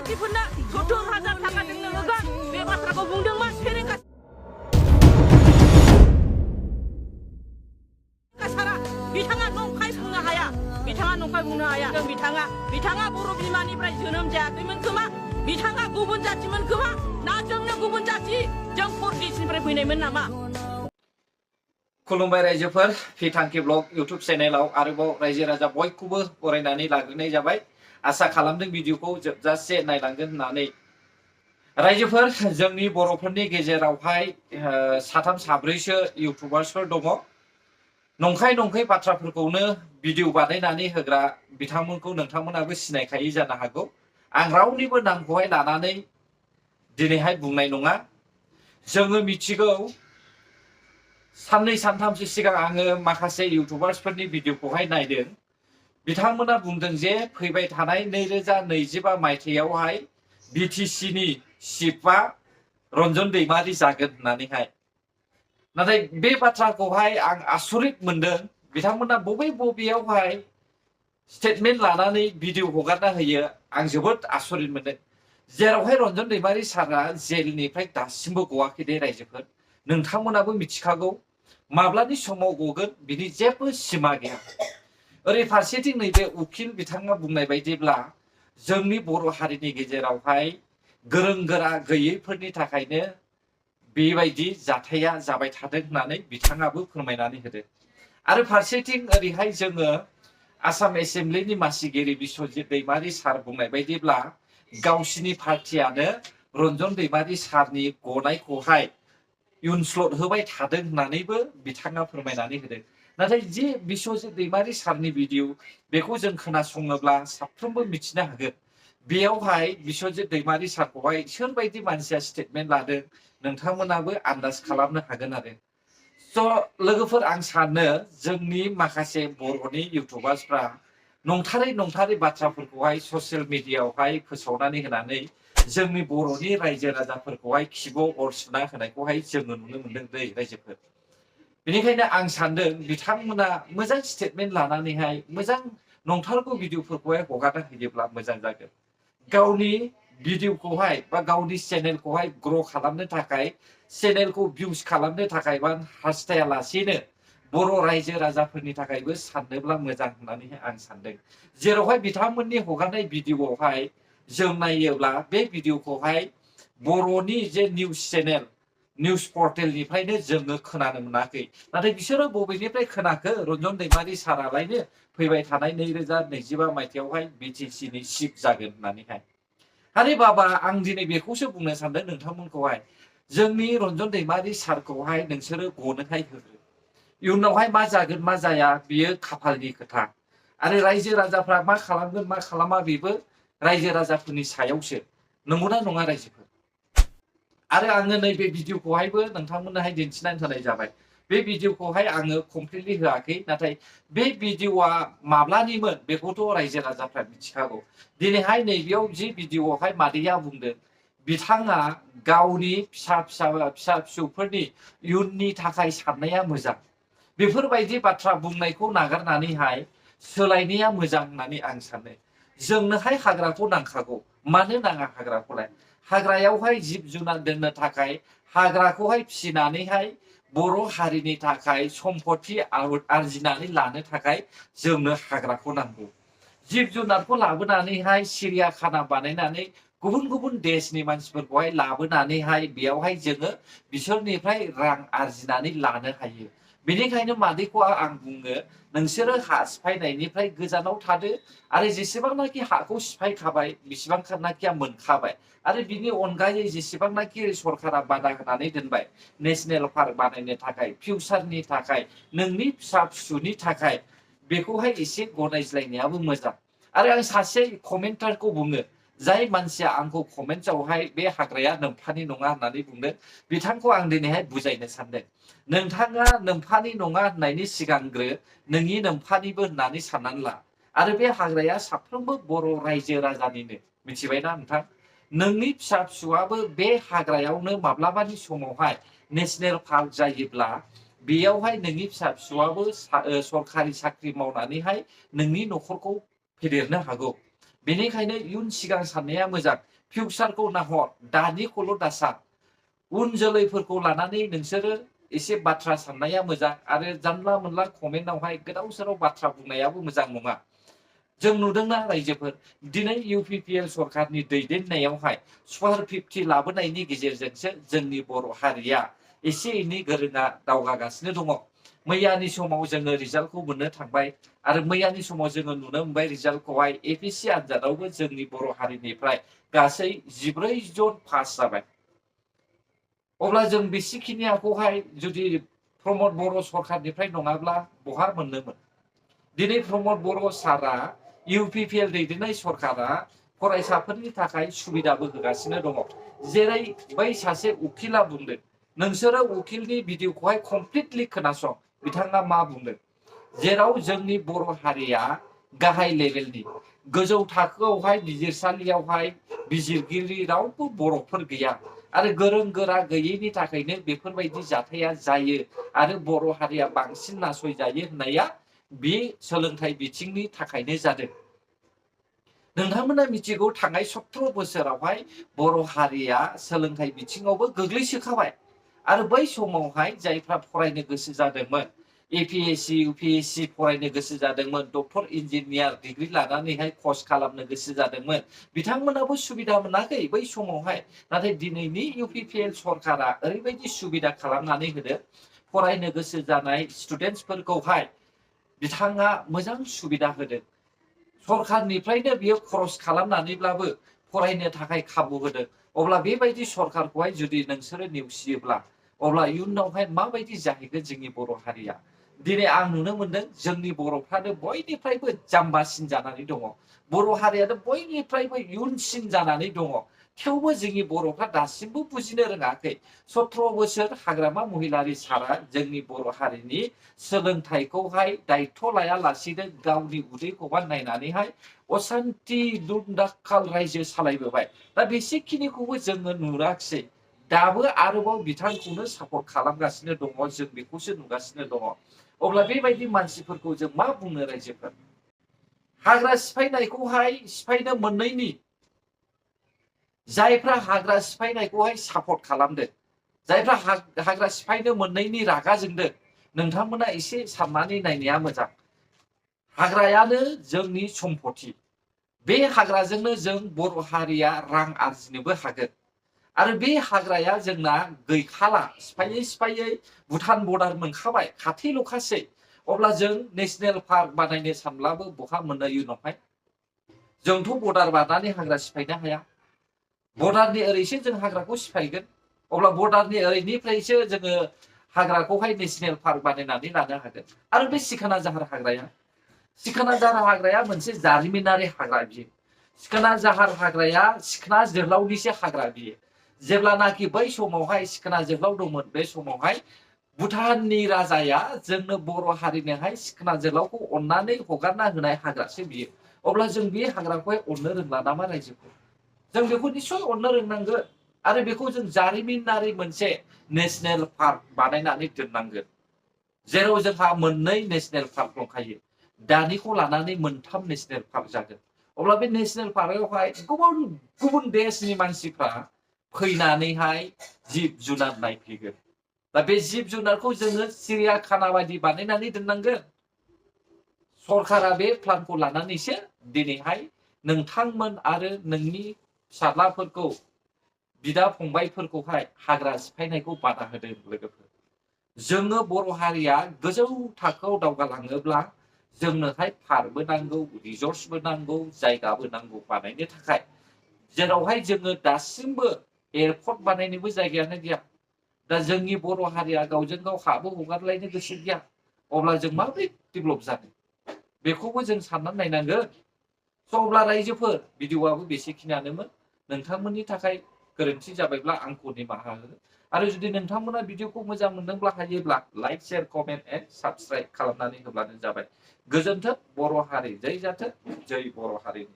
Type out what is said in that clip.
मानसिफोरनो 70,000 थाखाजोंनो होगोन बे बाथ्राखौ बुंदोंमोन फेरेंगा सारा बिथाङा नंखाय बुंनो हाया बिथाङा बर' बिमानिफ्राय जोनोम जायाखैमोन खोमा बिथाङा गुबुन जातिमोन खोमा ना जोंनो गुबुन जाति जों परदेशनिफ्राय फैनायमोन नामा खुलुमबाय रायजोफोर फिथांखि ब्लग इउट्युब चेनेलाव आरोबाव रायजो राजा बयखौबो बरायनानै लाग्रोनाय जाबाय आसा खालामदों भिडिअखौ जोबजासे नायलांगोन होननानै रायजोफोर जोंनि बर'फोरनि गेजेरावहाय साथाम साब्रैसो इउट्युबार्सफोर दङ नंखाय बाथ्राफोरखौनो भिडिअ बानायनानै होग्रा बिथांमोनखौ नोंथांमोनाबो सिनायखायै जानो हागौ आं रावनिबो नामखौहाय लानानै दिनैहाय बुंनाय नङा जोङो मिथिगौ साननै सानथामसो सिगां आङो माखासे इउट्युबार्सफोरनि भिडिअखौहाय नायदों बिथांमोना बुंदों जे फैबाय थानाय 2025 मायथाइयावहाय बिटिसिनि चिफआ रन्जन दैमारि जागोन होननानैहाय नाथाय बे बाथ्राखौहाय आं आसरित मोनदों बिथांमोना बबेयावहाय स्टेटमेन्ट लानानै भिडिअ हगारना होयो आं जोबोद आसरित मोनदों जेरावहाय रन्जन दैमारि सारा जेलनिफ्राय दासिमबो गवाखै दे रायजोफोर नोंथांमोनाबो मिथिखागौ माब्लानि समाव गगोन बिनि जेबो सिमा गैया ओरै फारसेथिं नैबे उकिल बिथाङा बुंनाय बायदिब्ला जोंनि बर' हारिनि गेजेरावहाय गोरों गोरा गैयैफोरनि थाखायनो बेबायदि जाथाया जाबाय थादों होननानै बिथाङाबो फोरमायनानै होदों आरो फारसेथिं ओरैहाय जोङो आसाम एसेम्ब्लिनि मासिगिरि बिश्वजित दैमारि सार बुंनाय बायदिब्ला गावसिनि पार्टियानो रन्जन दैमारि सारनि गनायखौहाय इयुनस्लट होबाय थादों होननानैबो बिथाङा फोरमायनानै होदों नाथाय जि बिश्वजित दैमारि सारनि भिडिअ बेखौ जों खोनासङोब्ला साफ्रोमबो मिथिनो हागोन बेयावहाय बिश्वजित दैमारि सारखौहाय सोरबायदि मानसिया स्टेटमेन्ट लादों नोंथांमोनाबो आन्दाज खालामनो हागोन आरो स' लोगोफोर आं सानो जोंनि माखासे बर'नि इउट्युबार्सफ्रा नंथारै बाथ्राफोरखौहाय ससियेल मिडियायावहाय फोसावनानै होनानै जोंनि बर'नि रायजो राजाफोरखौहाय खिबुआव अर सुना होनायखौहाय जोङो नुनो मोनदों दै रायजोफोर बेनिखायनो आं सानदों बिथांमोना मोजां स्टेटमेन्ट लानानैहाय मोजां नंथारगौ भिडिअफोरखौहाय हगारना होयोब्ला मोजां जागोन गावनि भिडिअखौहाय बा गावनि चेनेलखौहाय ग्र' खालामनो थाखाय चेनेलखौ भिउस खालामनो थाखाय बा हास्थायालासेनो बर' रायजो राजाफोरनि थाखायबो साननोब्ला मोजां होननानै आं सानदों जेरावहाय बिथांमोननि हगारनाय भिडिअआवहाय जों नायोब्ला बे भिडिअखौहाय बर'नि जे निउस चेनेल निउस पर्टेलनिफ्रायनो जोङो खोनानो मोनाखै नाथाय बिसोरो बबेनिफ्राय खोनाखो रन्जन दैमारि सारालायनो फैबाय थानाय 2025 मायथाइयावहाय बिटिसिनि चिफ जागोन होननानैहाय आरे बाबा आं दिनै बेखौसो बुंनो सानदों नोंथांमोनखौहाय जोंनि रन्जन दैमारि सारखौहाय नोंसोरो गनोहाय होग्रो इयुनावहाय मा जागोन मा जाया बियो खाफालनि खोथा आरो रायजो राजाफ्रा मा खालामगोन मा खालामा बेबो रायजो राजाफोरनि सायावसो नंगौना नङा रायजोफोर आरो आङो नैबे भिडिअखौहायबो नोंथांमोननोहाय दिन्थिनानै होनाय जाबाय बे भिडिअखौहाय आङो कमप्लिटलि होआखै नाथाय बे भिडिअआ माब्लानिमोन बेखौथ' रायजो राजाफ्रा मिथिखागौ दिनैहाय नैबेयाव जि भिडिअआवहाय मादैया बुंदों बिथाङा गावनि फिसा फिसौफोरनि इयुननि थाखाय साननाया मोजां बेफोरबायदि बाथ्रा बुंनायखौ नागारनानैहाय सोलायनाया मोजां होननानै आं सानो जोंनोहाय हाग्राखौ नांखागौ मानो नाङा हाग्राखौलाय हाग्रायावहाय जिब जुनार दोननो थाखाय हाग्राखौहाय फिसिनानैहाय बर' हारिनि थाखाय सम्पति आरजिनानै लानो थाखाय जोंनो हाग्राखौ नांगौ जिब जुनारखौ लाबोनानैहाय सिरियाखाना बानायनानै गुबुन देशनि मानसिफोरखौहाय लाबोनानैहाय बेयावहाय जोङो बिसोरनिफ्राय रां आरजिनानै लानो हायो बेनिखायनो मादैखौ आं बुङो नोंसोरो हा सिफायनायनिफ्राय गोजानाव थादो आरो जेसेबांनाखि हाखौ सिफायखाबाय बेसेबांनाखिया मोनखाबाय आरो बिनि अनगायै जेसेबांनाखि सरकारा बादा होनानै दोनबाय नेशनेल पार्क बानायनो थाखाय फिउचारनि थाखाय नोंनि फिसा फिसौनि थाखाय बेखौहाय एसे गनायज्लायनायाबो मोजां आरो आं सासे कमेन्टारखौ बुङो जाय मानसिया आंखौ कमेन्टआवहाय बे हाग्राया नोम्फानि नङा होननानै बुंदों बिथांखौ आं दिनैहाय बुजायनो सानदों नोंथाङा नोम्फानि नङा होननायनि सिगांग्रो नोंनि नोम्फानिबो होननानै साननानै ला आरो बे हाग्राया साफ्रोमबो बर' रायजो राजानिनो मिथिबायना नोंथां नोंनि फिसा फिसौआबो बे हाग्रायावनो माब्लाबानि समावहाय नेशनेल पार्क जायोब्ला बेयावहाय नोंनि फिसा फिसौआबो सरकारि साख्रि मावनानैहाय नोंनि न'खरखौ फेदेरनो हागौ बेनिखायनो इयुन सिगां साननाया मोजां फिउचारखौ नाहर दानिखौल' दासान उन जोलैफोरखौ लानानै नोंसोरो एसे बाथ्रा साननाया मोजां आरो जानला मोनला कमेन्टआवहाय गोदाव सोराव बाथ्रा बुंनायाबो मोजां नङा जों नुदोंना रायजोफोर दिनै UPPL सरकारनि दैदेननायावहाय सुपार 50 लाबोनायनि गेजेरजोंसो जोंनि बर' हारिया एसे एनै गोरोङा दावगागासिनो दङ मैयानि समाव जोङो रिजाल्टखौ मोननो थांबाय आरो मैयानि समाव जोङो नुनो मोनबाय रिजाल्टखौहाय APC आनजादावबो जोंनि बर' हारिनिफ्राय गासै 14 जन पास जाबाय अब्ला जों बेसेखिनियाखौहाय जुदि प्रमद बर' सरकारनिफ्राय नङाब्ला बहा मोननोमोन दिनै प्रमद बर' सारा UPPL दैदेननाय सरकारा फरायसाफोरनि थाखाय सुबिदाबो होगासिनो दङ जेरै बै सासे उखिला बुंदों नोंसोरो उखिलनि भिडिअखौहाय कमप्लिटलि खोनासं बिथाङा मा बुंदों जेराव जोंनि बर' हारिया गाहाय लेभेलनि गोजौ थाखोआवहाय बिजिरसालियावहाय बिजिरगिरि रावबो बर'फोर गैया आरो गोरों गोरा गैयैनि थाखायनो बेफोरबायदि जाथाया जायो आरो बर' हारिया बांसिन नासयजायो होननाया बे सोलोंथाइ बिथिंनि थाखायनो जादों नोंथांमोना मिथिगौ थांनाय 17 बोसोरावहाय बर' हारिया सोलोंथाइ बिथिङावबो गोग्लैसोखाबाय आरो बै समावहाय जायफ्रा फरायनो गोसो जादोंमोन APSC UPSC फरायनो गोसो जादोंमोन डक्टर इन्जिनियार डिग्री लानानैहाय कर्स खालामनो गोसो जादोंमोन बिथांमोनाबो सुबिदा मोनाखै बै समावहाय नाथाय दिनैनि UPPL सरकारा ओरैबायदि सुबिदा खालामनानै होदों फरायनो गोसो जानाय स्टुडेन्टसफोरखौहाय बिथाङा मोजां सुबिदा होदों सरकारनिफ्रायनो बियो खरस खालामनानैब्लाबो फरायनो थाखाय खाबु होदों अब्ला बेबायदि सरकारखौहाय जुदि नोंसोरो नेवसियोब्ला अब्ला इयुनावहाय माबायदि जाहैगोन जोंनि बर' हारिया दिनै आं नुनो मोनदों जोंनि बर'फ्रानो बयनिफ्रायबो जाम्बासिन जानानै दङ बर' हारियानो बयनिफ्रायबो इयुनसिन जानानै दङ थेवबो जोंनि बर'फ्रा दासिमबो बुजिनो रोङाखै 17 बोसोर हाग्रामा महिलारि सारा जोंनि बर' हारिनि सोलोंथाइखौहाय दायित्व लायालासिनो गावनि उदैखौहाय नायनानैहाय असान्ति दुमदाखाल रायजो सालायबोबाय दा बेसेखिनिखौबो जोङो नुराखिसै दाबो आरोबाव बिथांखौनो सापर्ट खालामगासिनो दङ जों बेखौसो नुगासिनो दङ अब्ला बेबायदि मानसिफोरखौ जों मा बुंनो रायजोफोर हाग्रा सिफायनायखौहाय सिफायनो मोनैनि जायफ्रा हाग्रा सिफायनायखौहाय सापर्ट खालामदों जायफ्रा हाग्रा सिफायनो मोनैनि रागा जोंदों नोंथांमोना एसे साननानै नायनाया मोजां हाग्रायानो जोंनि सम्पति बे हाग्राजोंनो जों बर' हारिया रां आरजिनोबो हागोन आरो बे हाग्राया जोंना गैखाला सिफायै सिफायै भुटान बर्डार मोनखाबाय खाथिल'खासै अब्ला जों नेशनेल पार्क बानायनो सानब्लाबो बहा मोननो इयुनावहाय जोंथ' बर्डार बारनानै हाग्रा सिफायनो हाया बर्डारनि ओरैसो जों हाग्राखौ सिफायगोन अब्ला बर्डारनि ओरैनिफ्रायसो जोङो हाग्राखौहाय नेशनेल पार्क बानायनानै लानो हागोन आरो बे सिखोना जाहार हाग्राया मोनसे जारिमिनारि हाग्रा बियो सिखोना जाहार हाग्राया सिखोना जोहोलावनिसो हाग्रा बियो जेब्लानाखि बै समावहाय सिखोना जोहोलाव दंमोन बे समावहाय भुटाननि राजाया जोंनो बर' हारिनोहाय सिखोना जोहोलावखौ अननानै हगारना होनाय हाग्रासो बियो अब्ला जों बे हाग्राखौहाय अननो रोंला नामा रायजोफोर जों बेखौ निश्चय अननो रोंनांगोन आरो बेखौ जों जारिमिनारि मोनसे नेशनेल पार्क बानायनानै दोननांगोन जेराव जोंहा मोननै नेशनेल पार्क दंखायो दानिखौ लानानै मोनथाम नेशनेल पार्क जागोन अब्ला बे नेशनेल पार्कआवहाय गुबुन गुबुन देशनि मानसिफ्रा फैनानैहाय जिब जुनार नायफैगोन दा बे जिब जुनारखौ जोङो सिरियाखाना बायदि बानायनानै दोननांगोन सरकारा बे प्लानखौ लानानैसो दिनैहाय नोंथांमोन आरो नोंनि फिसाज्लाफोरखौ बिदा फंबायफोरखौहाय हाग्रा सिफायनायखौ बादा होदों लोगोफोर जोङो बर' हारिया गोजौ थाखोआव दावगालाङोब्ला जोंनोहाय पार्कबो नांगौ रिजर्ट्सबो नांगौ जायगाबो नांगौ बानायनो थाखाय जेरावहाय जोङो दासिमबो एयारपर्ट बानायनोबो जायगायानो गैया दा जोंनि बर' हारिया गावजों गाव हाबो हगारलायनो गोसो गैया अब्ला जों माबोरै डेभेलप जागोन बेखौबो जों साननानै नायनांगोन स' अब्ला रायजोफोर भिडिअ'आबो बेसेखिनियानोमोन नोंथांमोननि थाखाय गोरोन्थि जाबायब्ला आंखौ निमाहा हो आरो जुदि नोंथांमोना भिडिअ'खौ मोजां मोनदोंब्ला हायोब्ला like share comment and subscribe खालामनानै होब्लानो जाबाय गोजोन्थों बर' हारि जै जाथों जै बर' हारिनि